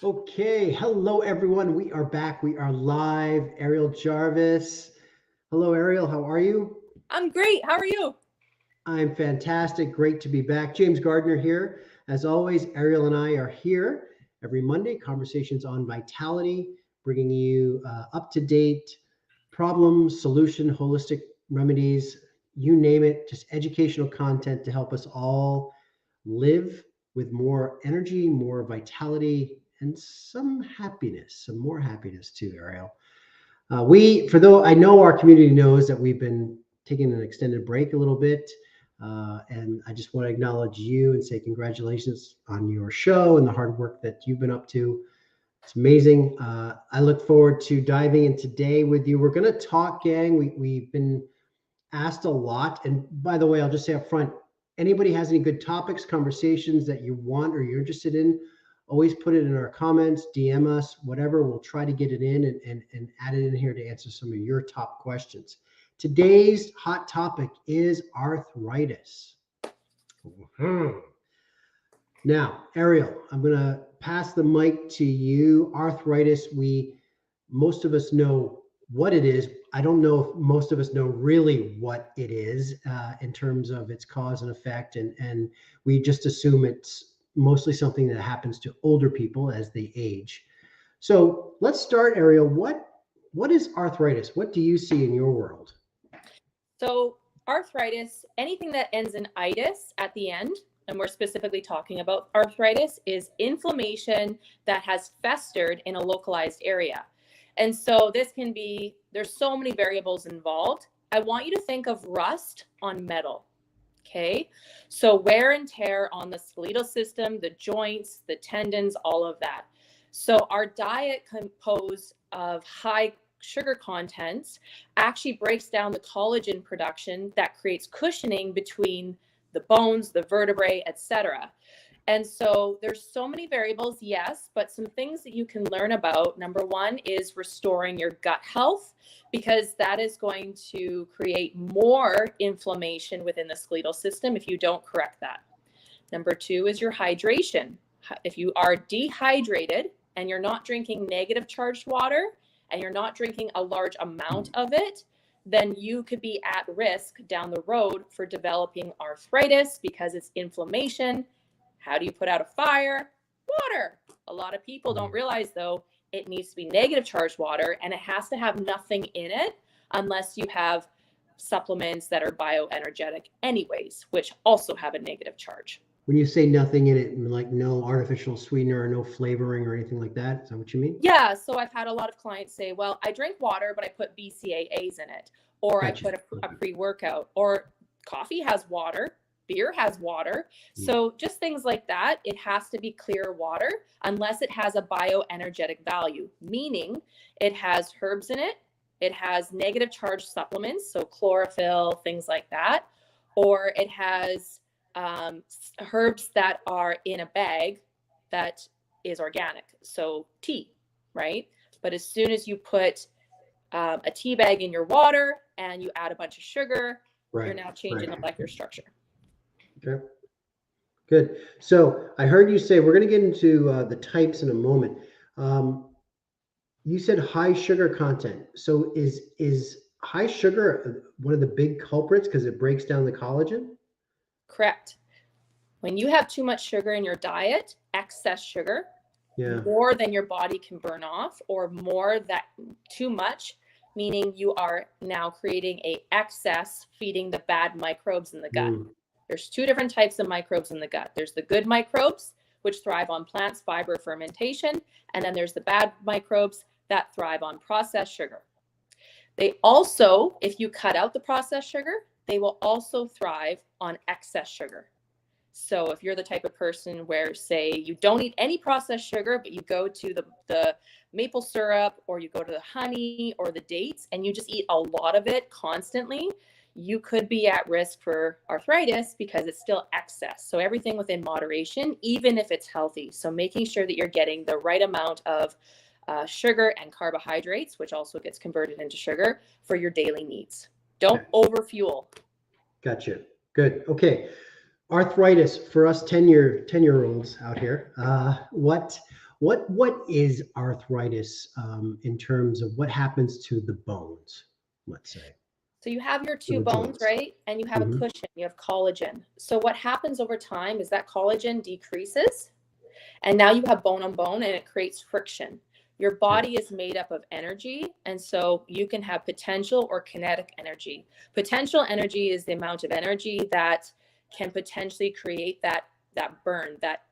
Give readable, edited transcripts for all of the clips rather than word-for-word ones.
Okay, hello everyone. We are back. We are live. Ariel Jarvis. Hello, Ariel. How are you? I'm great. How are you? I'm fantastic. Great to be back. James Gardner here. As always, Ariel and I are here every Monday. Conversations on vitality, bringing you up to date problems, solution, holistic remedies, you name it, just educational content to help us all live with more energy, more vitality, and some more happiness too, Ariel. For though I know our community knows that we've been taking an extended break a little bit, and I just want to acknowledge you and say congratulations on your show and the hard work that you've been up to. It's amazing. I look forward to diving in today with you. We're going to talk, gang. We've been asked a lot. And by the way, I'll just say up front, anybody has any good topics, conversations that you want or you're interested in, always put it in our comments, DM us, whatever. We'll try to get it in and add it in here to answer some of your top questions. Today's hot topic is arthritis. Mhm. Now, Ariel, I'm going to pass the mic to you. Arthritis, most of us know what it is. I don't know if most of us know really what it is in terms of its cause and effect, and we just assume it's mostly something that happens to older people as they age. So let's start, Ariel. What is arthritis? What do you see in your world? So, arthritis, anything that ends in itis at the end, and we're specifically talking about arthritis, is inflammation that has festered in a localized area. And so, this can be, there's so many variables involved. I want you to think of rust on metal. Okay. So, wear and tear on the skeletal system, the joints, the tendons, all of that. So, our diet composed of high sugar contents actually breaks down the collagen production that creates cushioning between the bones, the vertebrae, etc. And so there's so many variables, yes, but some things that you can learn about. Number one is restoring your gut health, because that is going to create more inflammation within the skeletal system if you don't correct that. Number two is your hydration. If you are dehydrated and you're not drinking negative charged water and you're not drinking a large amount of it, then you could be at risk down the road for developing arthritis because it's inflammation. How do you put out a fire? Water. A lot of people don't realize, though, it needs to be negative charged water and it has to have nothing in it unless you have supplements that are bioenergetic, anyways, which also have a negative charge. When you say nothing in it, like no artificial sweetener or no flavoring or anything like that, is that what you mean? Yeah, so I've had a lot of clients say, well, I drink water, but I put BCAAs in it, or I Gotcha. put a pre workout, or coffee has water, beer has water. Mm. So just things like that. It has to be clear water unless it has a bioenergetic value, meaning it has herbs in it, it has negative charge supplements, so chlorophyll, things like that, or it has herbs that are in a bag that is organic, so tea, right? But as soon as you put a tea bag in your water and you add a bunch of sugar, you're Right, now changing right. the molecular structure. Okay, good. So I heard you say we're going to get into the types in a moment. Um, you said high sugar content. So is high sugar one of the big culprits because it breaks down the collagen? Correct. When you have too much sugar in your diet, excess sugar, Yeah. more than your body can burn off, or more that too much, meaning you are now creating a excess, feeding the bad microbes in the gut. Mm. There's two different types of microbes in the gut. There's the good microbes, which thrive on plants, fiber, fermentation, and then there's the bad microbes that thrive on processed sugar. They also, if you cut out the processed sugar, they will also thrive on excess sugar. So if you're the type of person where, say, you don't eat any processed sugar, but you go to the maple syrup, or you go to the honey or the dates and you just eat a lot of it constantly, you could be at risk for arthritis because it's still excess. So everything within moderation, even if it's healthy. So making sure that you're getting the right amount of sugar and carbohydrates, which also gets converted into sugar, for your daily needs. Don't Okay. overfuel. Gotcha. Good. Okay. Arthritis for us 10-year olds out here. What is arthritis in terms of what happens to the bones, let's say? So you have your To two the bones, joints. right? And you have a Mhm. cushion, you have collagen. So what happens over time is that collagen decreases, and now you have bone on bone and it creates friction. Your Okay. body is made up of energy, and so you can have potential or kinetic energy. Potential energy is the amount of energy that can potentially create that burn, that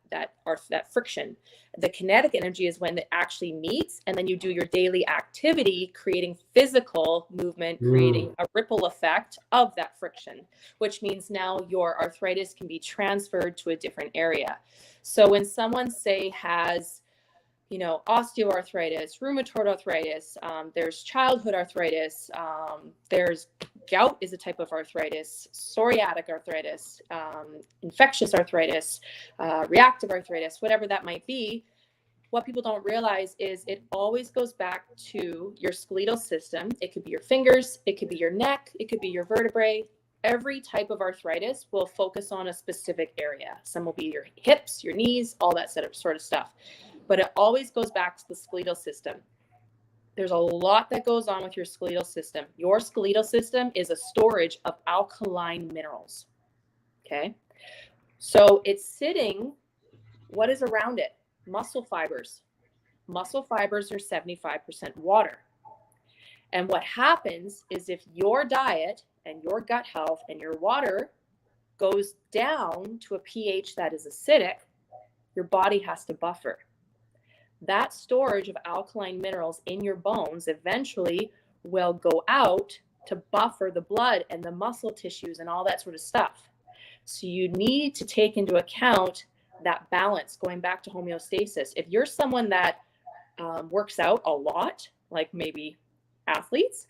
friction. The kinetic energy is when it actually meets, and then you do your daily activity, creating physical movement, creating Mm. a ripple effect of that friction, which means now your arthritis can be transferred to a different area. So when someone, say, has, osteoarthritis, rheumatoid arthritis, there's childhood arthritis, there's gout is a type of arthritis, psoriatic arthritis, infectious arthritis, reactive arthritis, whatever that might be. What people don't realize is it always goes back to your skeletal system. It could be your fingers, it could be your neck, it could be your vertebrae. Every type of arthritis will focus on a specific area. Some will be your hips, your knees, all that sort of stuff. But it always goes back to the skeletal system. There's a lot that goes on with your skeletal system. Your skeletal system is a storage of alkaline minerals. Okay. So it's sitting, what is around it? Muscle fibers. Muscle fibers are 75% water. And what happens is if your diet and your gut health and your water goes down to a pH that is acidic, your body has to buffer. That storage of alkaline minerals in your bones eventually will go out to buffer the blood and the muscle tissues and all that sort of stuff. So you need to take into account that balance, going back to homeostasis. If you're someone that works out a lot, like maybe athletes,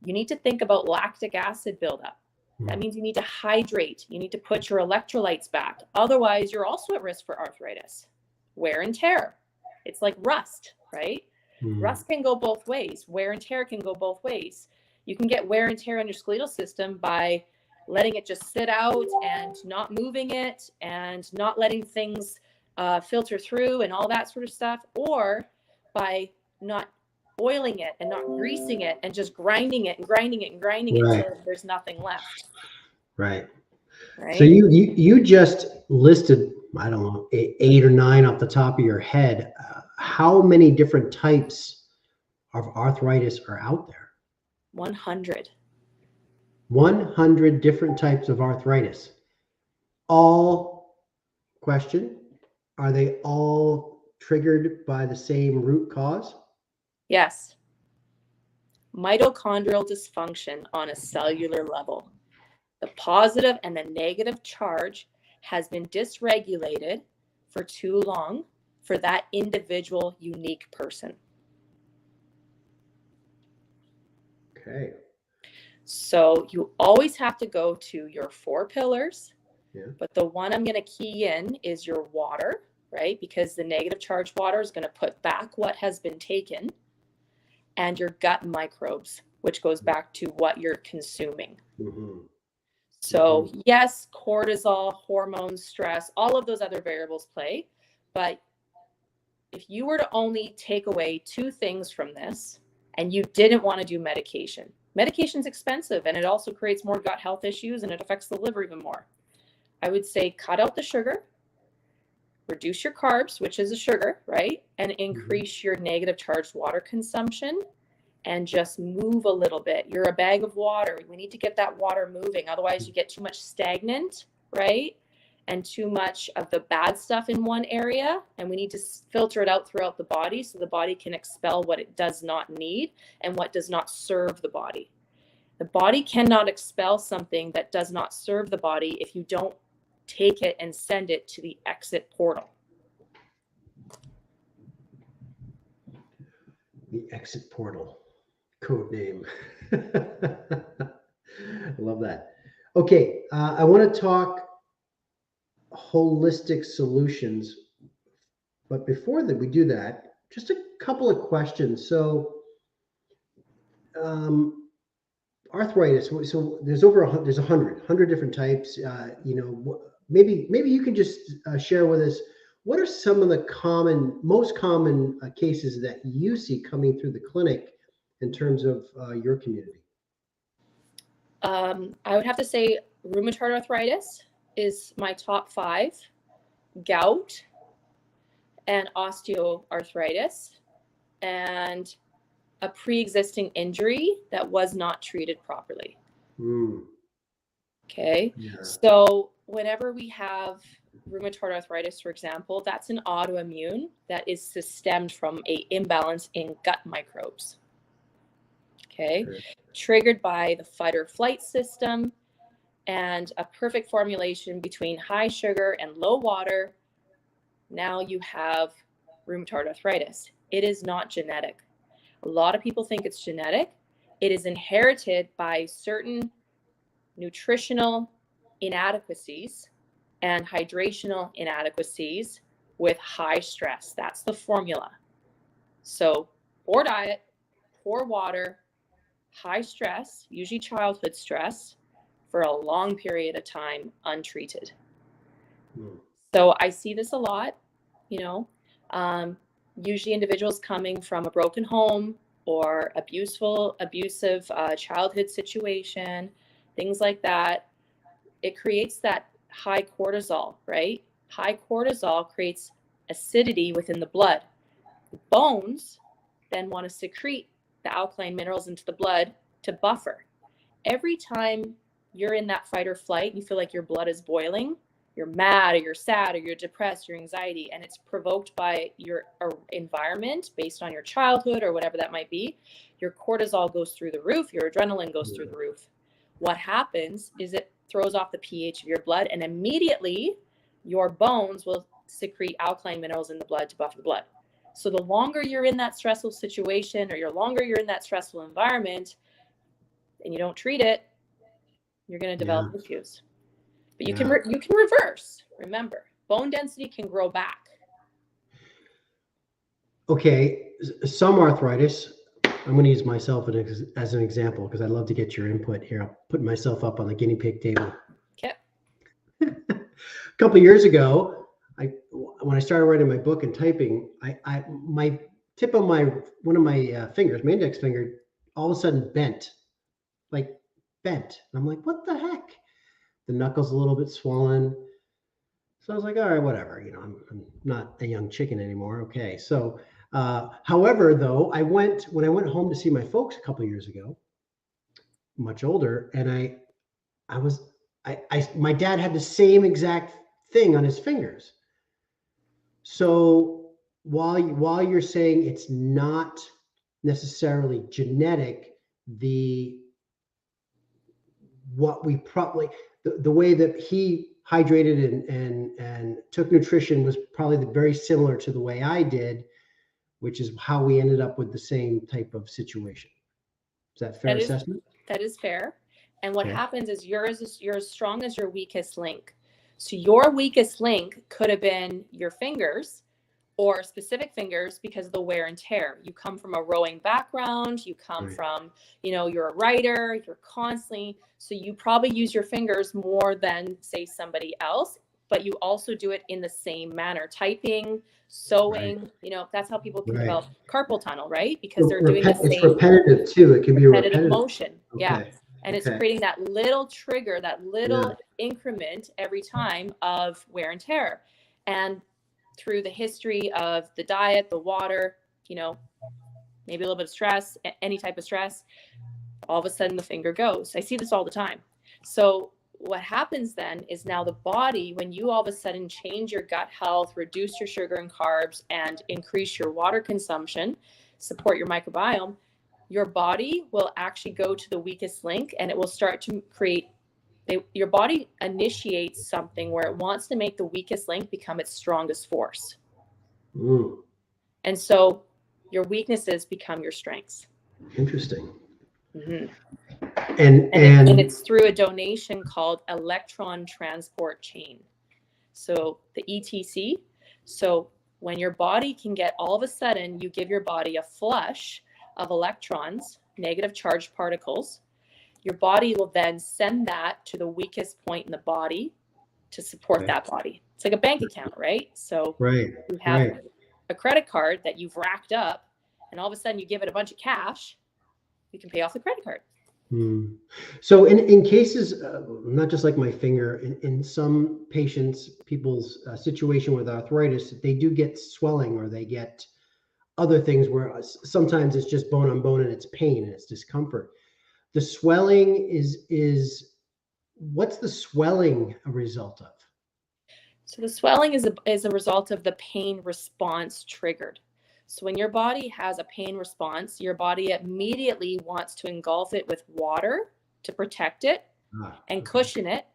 you need to think about lactic acid buildup. That means you need to hydrate. You need to put your electrolytes back. Otherwise, you're also at risk for arthritis. Wear and tear. It's like rust, right? Rust can go both ways. Wear and tear can go both ways. You can get wear and tear on your skeletal system by letting it just sit out and not moving it and not letting things filter through and all that sort of stuff, or by not oiling it and not greasing it and just grinding it and grinding it and grinding it Right. until there's nothing left. Right. So Right? you just listed, I don't know, 8 or 9 off the top of your head. How many different types of arthritis are out there? 100. 100 different types of arthritis. All, question, are they all triggered by the same root cause? Yes. Mitochondrial dysfunction on a cellular level. The positive and the negative charge has been dysregulated for too long for that individual unique person. Okay. So you always have to go to your 4 pillars, Yeah. but the one I'm going to key in is your water, right? Because the negative charge water is going to put back what has been taken, and your gut microbes, which goes back to what you're consuming. Mm-hmm. So yes, cortisol, hormones, stress, all of those other variables play. But if you were to only take away 2 things from this and you didn't want to do medication, medication's expensive and it also creates more gut health issues and it affects the liver even more. I would say cut out the sugar, reduce your carbs, which is a sugar, right? And increase your negative charged water consumption. And just move a little bit. You're a bag of water. We need to get that water moving. Otherwise, you get too much stagnant, right? And too much of the bad stuff in one area. And we need to filter it out throughout the body so the body can expel what it does not need and what does not serve the body. The body cannot expel something that does not serve the body if you don't take it and send it to the exit portal. The exit portal. Code name. I love that. Okay, I want to talk holistic solutions, but before that we do that, just a couple of questions. So, arthritis. So there's there's 100 different types. Maybe you can just share with us what are some of the most common cases that you see coming through the clinic in terms of your community? I would have to say rheumatoid arthritis is my top 5, gout and osteoarthritis, and a pre-existing injury that was not treated properly. Okay. Yeah. So whenever we have rheumatoid arthritis, for example, that's an autoimmune that is stemmed from an imbalance in gut microbes. Okay. Sure. Triggered by the fight or flight system and a perfect formulation between high sugar and low water. Now you have rheumatoid arthritis. It is not genetic. A lot of people think it's genetic. It is inherited by certain nutritional inadequacies and hydrational inadequacies with high stress. That's the formula. So poor diet, poor water, high stress, usually childhood stress, for a long period of time untreated. So I see this a lot, usually individuals coming from a broken home or abusive childhood situation, things like that. It creates that high cortisol, right? High cortisol creates acidity within the blood. The bones then want to secrete the alkaline minerals into the blood to buffer. Every time you're in that fight or flight, you feel like your blood is boiling, you're mad or you're sad or you're depressed, your anxiety, and it's provoked by your environment based on your childhood or whatever that might be, your cortisol goes through the roof, your adrenaline goes through the roof. What happens is it throws off the pH of your blood, and immediately your bones will secrete alkaline minerals in the blood to buffer the blood. So the longer you're in that stressful situation or the longer you're in that stressful environment and you don't treat it, you're going to develop issues. But you can reverse. Remember, bone density can grow back. Okay, some arthritis. I'm going to use myself as an example because I'd love to get your input here. I'll put myself up on the guinea pig table. Okay. A couple of years ago, when I started writing my book and typing, my tip of one of my fingers, my index finger, all of a sudden bent. And I'm like, what the heck? The knuckle's a little bit swollen. So I was like, all right, whatever. I'm not a young chicken anymore. Okay. So, however, though, when I went home to see my folks a couple of years ago, much older, and my dad had the same exact thing on his fingers. So while you're saying it's not necessarily genetic, the way that he hydrated and took nutrition was probably very similar to the way I did, which is how we ended up with the same type of situation. Is that fair assessment? That is fair. And what happens is you're as strong as your weakest link. So your weakest link could have been your fingers or specific fingers because of the wear and tear. You come from a rowing background, you come from, you're a writer, you're constantly, so you probably use your fingers more than say somebody else, but you also do it in the same manner. Typing, sewing, that's how people can develop carpal tunnel, right? Because they're doing the same. It's repetitive too. It can be repetitive motion. Okay. Yeah. And it's creating that little trigger, that little increment every time of wear and tear. And through the history of the diet, the water, maybe a little bit of stress, any type of stress, all of a sudden the finger goes. I see this all the time. So what happens then is now the body, when you all of a sudden change your gut health, reduce your sugar and carbs, and increase your water consumption, support your microbiome, your body will actually go to the weakest link and it will start to create your body initiates something where it wants to make the weakest link become its strongest force. And so your weaknesses become your strengths. Interesting. Mm-hmm. And it's through a donation called electron transport chain. So the ETC. So when your body can get, all of a sudden you give your body a flush of electrons, negative charged particles, your body will then send that to the weakest point in the body to support that body. It's like a bank account, right? So Right. you have Right. a credit card that you've racked up, and all of a sudden you give it a bunch of cash, you can pay off the credit card. Hmm. So in cases, not just like my finger, in some patients, people's situation with arthritis, they do get swelling or they get other things where sometimes it's just bone on bone and it's pain and it's discomfort. The swelling is what's the swelling a result of? So the swelling is a result of the pain response triggered. So when your body has a pain response, your body immediately wants to engulf it with water to protect it and Okay. cushion it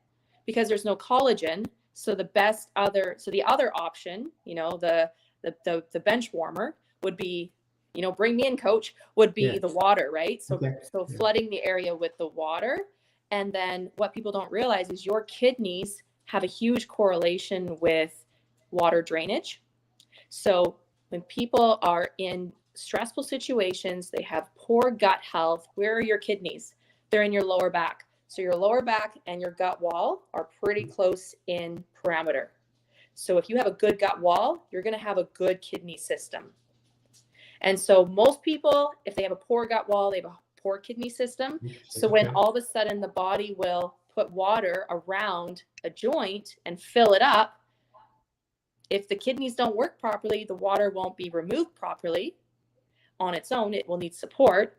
because there's no collagen. So the other option, the bench warmer would be, bring me in, coach, would be Yeah. the water, right? So Okay. so Yeah. flooding the area with the water. And then what people don't realize is your kidneys have a huge correlation with water drainage. So when people are in stressful situations, they have poor gut health. Where are your kidneys? They're in your lower back. So your lower back and your gut wall are pretty close in parameter. So if you have a good gut wall, you're going to have a good kidney system. And so most people, if they have a poor gut wall, they have a poor kidney system. So when Okay. all of a sudden the body will put water around a joint and fill it up, if the kidneys don't work properly, the water won't be removed properly on its own. It will need support.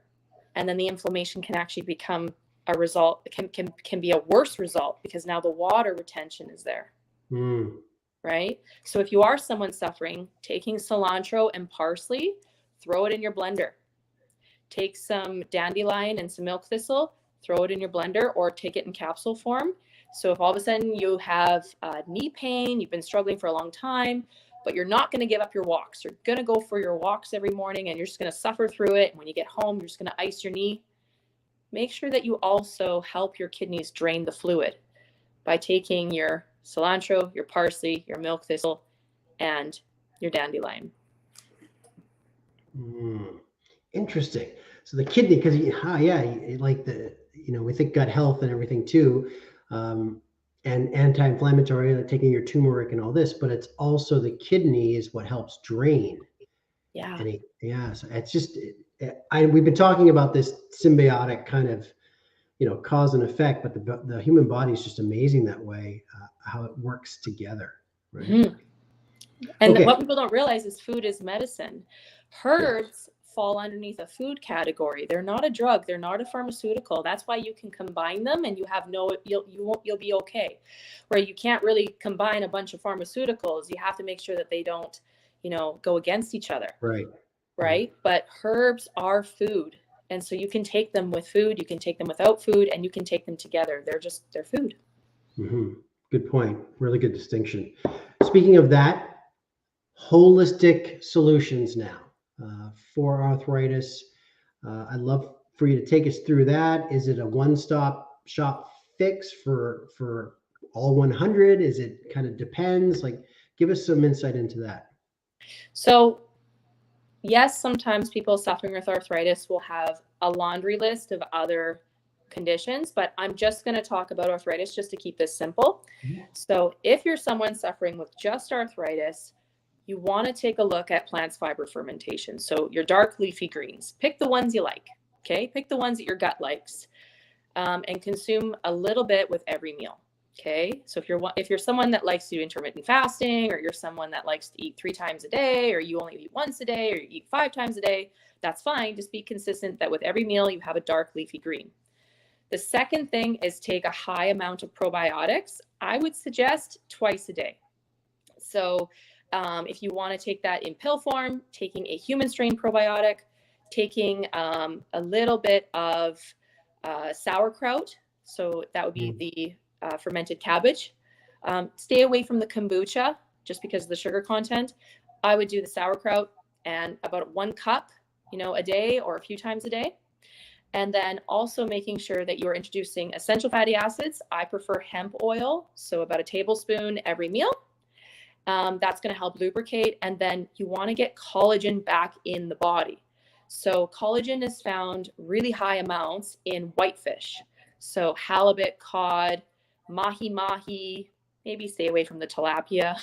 And then the inflammation can actually become a result, can be a worse result because now the water retention is there. Mm. Right? So if you are someone suffering, taking cilantro and parsley, throw it in your blender. Take some dandelion and some milk thistle, throw it in your blender or take it in capsule form. So if all of a sudden you have knee pain, you've been struggling for a long time, but you're not going to give up your walks. You're going to go for your walks every morning and you're just going to suffer through it. And when you get home, you're just going to ice your knee. Make sure that you also help your kidneys drain the fluid by taking your cilantro, your parsley, your milk thistle, and your dandelion. Mm. Interesting. So the kidney, because like we think gut health and everything too, and anti-inflammatory, like taking your turmeric and all this, but it's also the kidney is what helps drain. Yeah. And so it's just, we've been talking about this symbiotic kind of, cause and effect, but the human body is just amazing that way, how it works together, right? Mm-hmm. And Okay. what people don't realize is food is medicine. Herbs fall underneath a food category. They're not a drug. They're not a pharmaceutical. That's why you can combine them and you'll be okay. Where you can't really combine a bunch of pharmaceuticals. You have to make sure that they don't, go against each other. Right? But herbs are food. And so you can take them with food, you can take them without food, and you can take them together. They're food. Mm-hmm. Good point. Really good distinction. Speaking of that, holistic solutions now for arthritis. I'd love for you to take us through that. Is it a one-stop shop fix for all 100? Is it kind of depends? Like, give us some insight into that. So, yes, sometimes people suffering with arthritis will have a laundry list of other conditions, but I'm just going to talk about arthritis just to keep this simple. Mhm. So, if you're someone suffering with just arthritis, you want to take a look at plants fiber fermentation. So your dark leafy greens, pick the ones you like. Okay. Pick the ones that your gut likes, and consume a little bit with every meal. Okay. So if you're someone that likes to do intermittent fasting, or you're someone that likes to eat 3 times a day, or you only eat once a day, or you eat 5 times a day, that's fine. Just be consistent that with every meal you have a dark leafy green. The second thing is take a high amount of probiotics. I would suggest twice a day. So if you want to take that in pill form, taking a human strain probiotic, taking a little bit of sauerkraut. So that would be the fermented cabbage. Stay away from the kombucha just because of the sugar content. I would do the sauerkraut and about 1 cup, a day or a few times a day. And then also making sure that you're introducing essential fatty acids. I prefer hemp oil, so about a tablespoon every meal. That's going to help lubricate. And then you want to get collagen back in the body. So collagen is found really high amounts in whitefish. So halibut, cod, mahi-mahi, maybe stay away from the tilapia.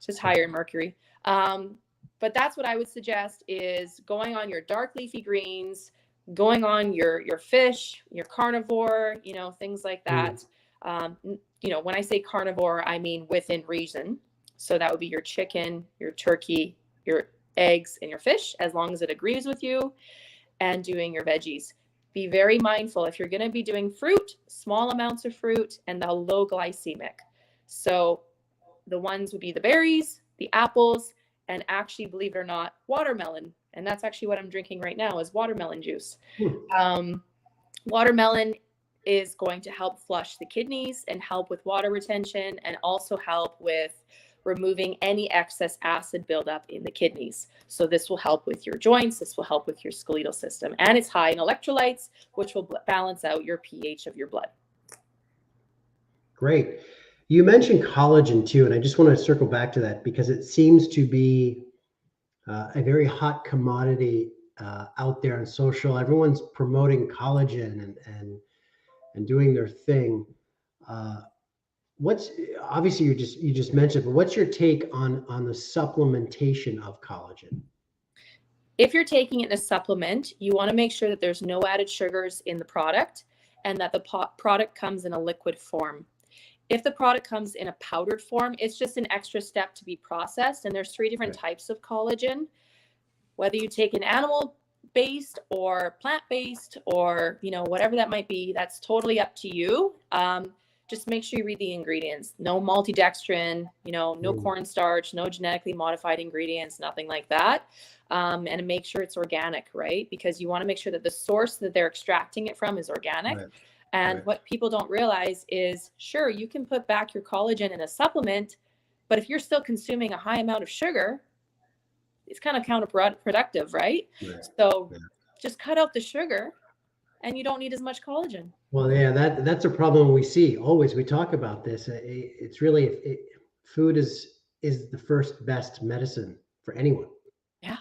Just higher in mercury. But that's what I would suggest, is going on your dark leafy greens, going on your fish, your carnivore, things like that. When I say carnivore, I mean within reason. So that would be your chicken, your turkey, your eggs, and your fish, as long as it agrees with you, and doing your veggies. Be very mindful if you're going to be doing fruit, small amounts of fruit, and the low glycemic. So the ones would be the berries, the apples, and actually, believe it or not, watermelon. And that's actually what I'm drinking right now, is watermelon juice. Watermelon is going to help flush the kidneys and help with water retention, and also help with removing any excess acid buildup in the kidneys. So this will help with your joints. This will help with your skeletal system. And it's high in electrolytes, which will balance out your pH of your blood. Great. You mentioned collagen too, and I just want to circle back to that because it seems to be a very hot commodity out there on social. Everyone's promoting collagen and doing their thing. What's obviously you just mentioned, but what's your take on the supplementation of collagen? If you're taking it in a supplement, you want to make sure that there's no added sugars in the product, and that the product comes in a liquid form. If the product comes in a powdered form, it's just an extra step to be processed. And there's 3 different types of collagen. Whether you take an animal-based or plant-based, or whatever that might be, that's totally up to you. Just make sure you read the ingredients. No maltodextrin, no cornstarch, no genetically modified ingredients, nothing like that. And make sure it's organic, right? Because you want to make sure that the source that they're extracting it from is organic. Right. And what people don't realize is, sure, you can put back your collagen in a supplement, but if you're still consuming a high amount of sugar, it's kind of counterproductive, right? So just cut out the sugar, and you don't need as much collagen. Well, yeah, that's a problem we see. Always, we talk about this. It's really, food is the first best medicine for anyone. Yeah.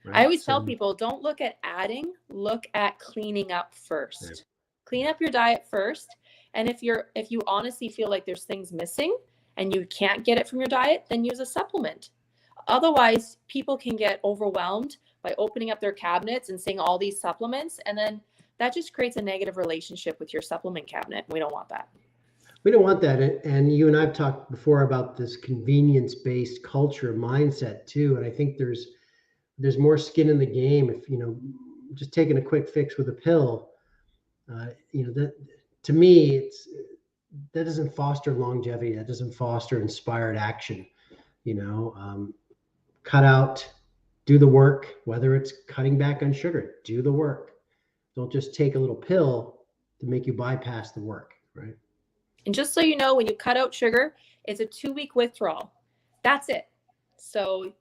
Right? I always tell people, don't look at adding, look at cleaning up first. Yeah. Clean up your diet first. And if you honestly feel like there's things missing and you can't get it from your diet, then use a supplement. Otherwise, people can get overwhelmed by opening up their cabinets and seeing all these supplements, and then that just creates a negative relationship with your supplement cabinet. We don't want that. We don't want that. And you and I've talked before about this convenience-based culture mindset too. And I think there's more skin in the game if, just taking a quick fix with a pill, that to me, that doesn't foster longevity. That doesn't foster inspired action. Cut out, do the work, whether it's cutting back on sugar, do the work. Don't just take a little pill to make you bypass the work, right? And just so you know, when you cut out sugar, it's a 2-week withdrawal. That's it. So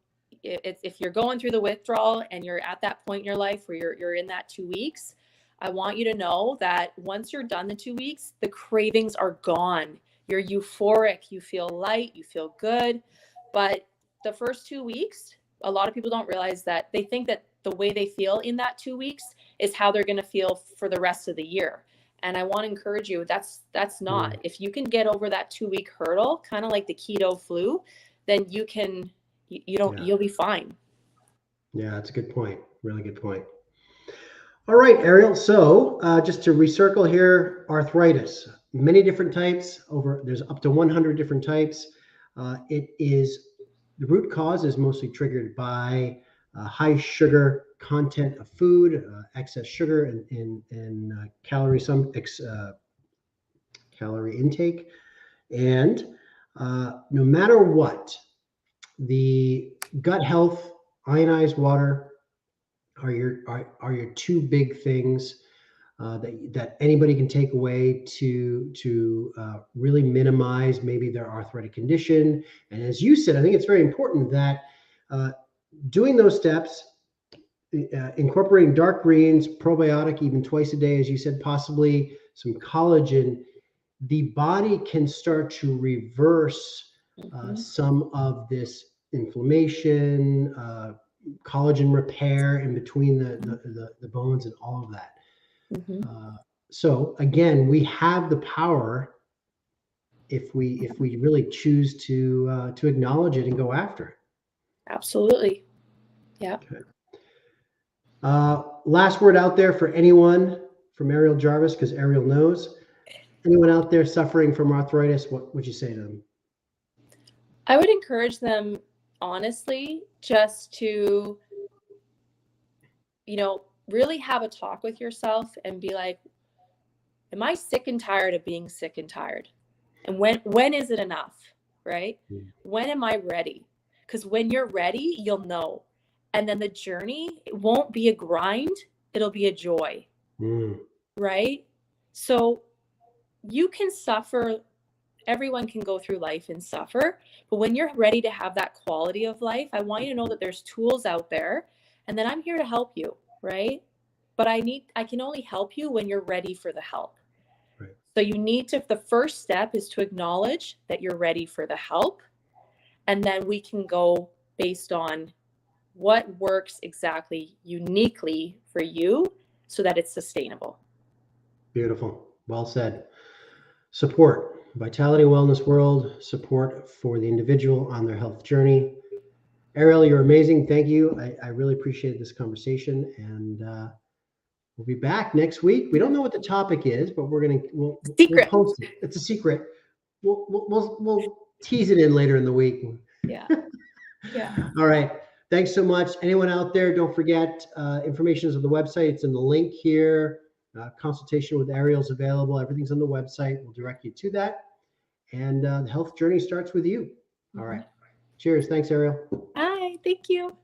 if you're going through the withdrawal and you're at that point in your life where you're in that 2 weeks, I want you to know that once you're done the 2 weeks, the cravings are gone. You're euphoric, you feel light, you feel good. But the first 2 weeks, a lot of people don't realize that. They think that the way they feel in that 2 weeks is how they're going to feel for the rest of the year. And I want to encourage you, that's not. If you can get over that 2-week hurdle, kind of like the keto flu, then you'll be fine. Yeah, that's a good point. Really good point. All right, Ariel. So just to recircle here, arthritis, many different types. There's up to 100 different types. The root cause is mostly triggered by high sugar content of food, excess sugar and calorie intake. And no matter what, the gut health, ionized water are your 2 big things that anybody can take away to really minimize maybe their arthritic condition. And as you said, I think it's very important that doing those steps, incorporating dark greens, probiotic even twice a day, as you said, possibly some collagen, the body can start to reverse some of this inflammation, collagen repair in between the bones and all of that. So again, we have the power if we really choose to acknowledge it and go after it. Absolutely. Yeah. Okay. Last word out there for anyone from Ariel Jarvis, because Ariel knows. Anyone out there suffering from arthritis, what would you say to them? I would encourage them, honestly, just to, really have a talk with yourself and be like, am I sick and tired of being sick and tired? And when is it enough, right? When am I ready? Because when you're ready, you'll know. And then the journey, it won't be a grind, it'll be a joy, right? So you can suffer. Everyone can go through life and suffer, but when you're ready to have that quality of life, I want you to know that there's tools out there, and then I'm here to help you, right? But I can only help you when you're ready for the help. Right. So the first step is to acknowledge that you're ready for the help, and then we can go based on what works exactly uniquely for you so that it's sustainable. Beautiful. Well said. Support. Vitality Wellness World, support for the individual on their health journey. Ariel, you're amazing. Thank you. I really appreciate this conversation, and we'll be back next week. We don't know what the topic is, but we'll post it. It's a secret. We'll tease it in later in the week. Yeah. Yeah. All right. Thanks so much. Anyone out there, don't forget, information is on the website. It's in the link here. Consultation with Ariel is available. Everything's on the website. We'll direct you to that. And the health journey starts with you. All right. Cheers. Thanks, Ariel. Hi. Thank you.